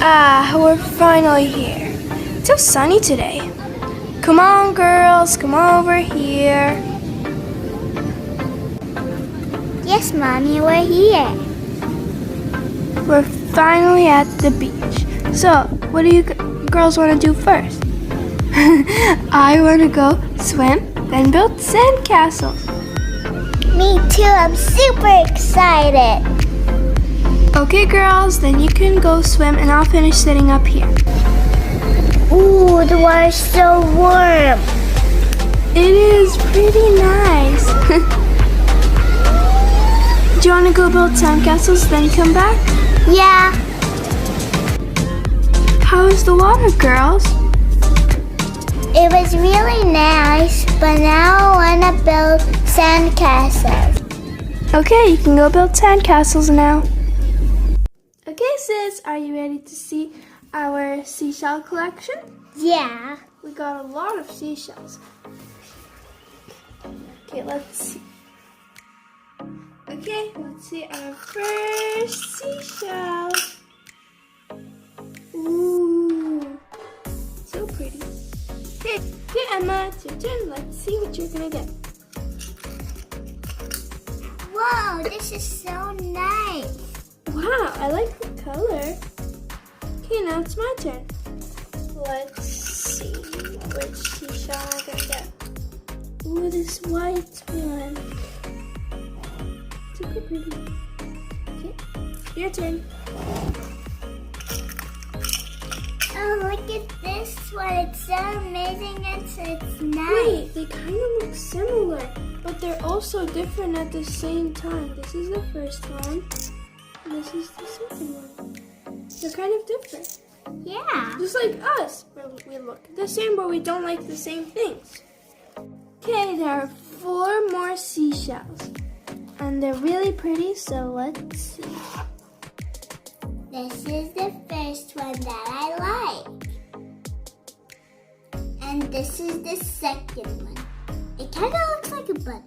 We're finally here. It's so sunny today. Come on, girls, come over here. Yes, Mommy, we're here. We're finally at the beach. So, what do you girls want to do first? I want to go swim, then build sandcastles. Me too, I'm super excited. Okay, girls, then you can go swim and I'll finish setting up here. Ooh, the water's so warm. It is pretty nice. Do you want to go build sandcastles, then come back? Yeah. How is the water, girls? It was really nice, but now I want to build sandcastles. Okay, you can go build sandcastles now. Okay, sis, are you ready to see our seashell collection? Yeah. We got a lot of seashells. Okay, let's see. Okay, let's see our first seashell. Ooh, so pretty. Okay, Emma, it's your turn. Let's see what you're gonna get. Whoa, this is so nice. Wow, I like the color. Okay, now it's my turn. Let's see which seashell I'm gonna get. Ooh, this white one. Super pretty. Okay, your turn. Oh, look at this one. It's so amazing and it's nice. Wait, they kind of look similar, but they're also different at the same time. This is the first one, and this is the second one. They're kind of different. Yeah. Just like us, where we look the same, but we don't like the same things. Okay, there are 4 more seashells, and they're really pretty, so let's see. This is the first one that I like. And this is the second one. It kind of looks like a bun.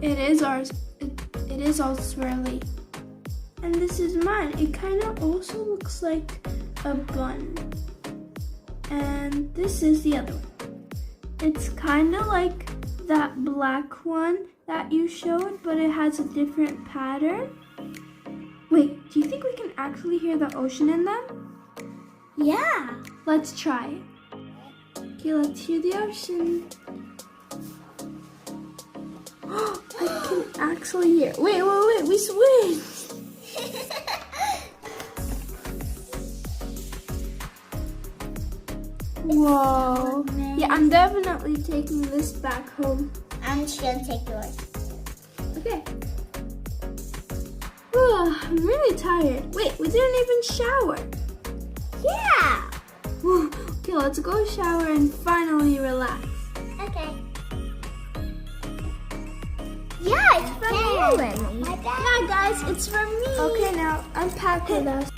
It is ours. It is all swirly. And this is mine. It kind of also looks like a bun. And this is the other one. It's kind of like that black one that you showed, but it has a different pattern. Wait, do you think we can actually hear the ocean in them? Yeah. Let's try it. Okay, let's hear the ocean. I can actually hear. Wait, we switched. Whoa. Yeah, I'm definitely taking this back home. I'm just gonna take yours. Okay. I'm really tired. Wait, we didn't even shower. Yeah. Okay, let's go shower and finally relax. Okay. Yeah, it's from you. Yeah, guys, it's from me. Okay, now unpack with us.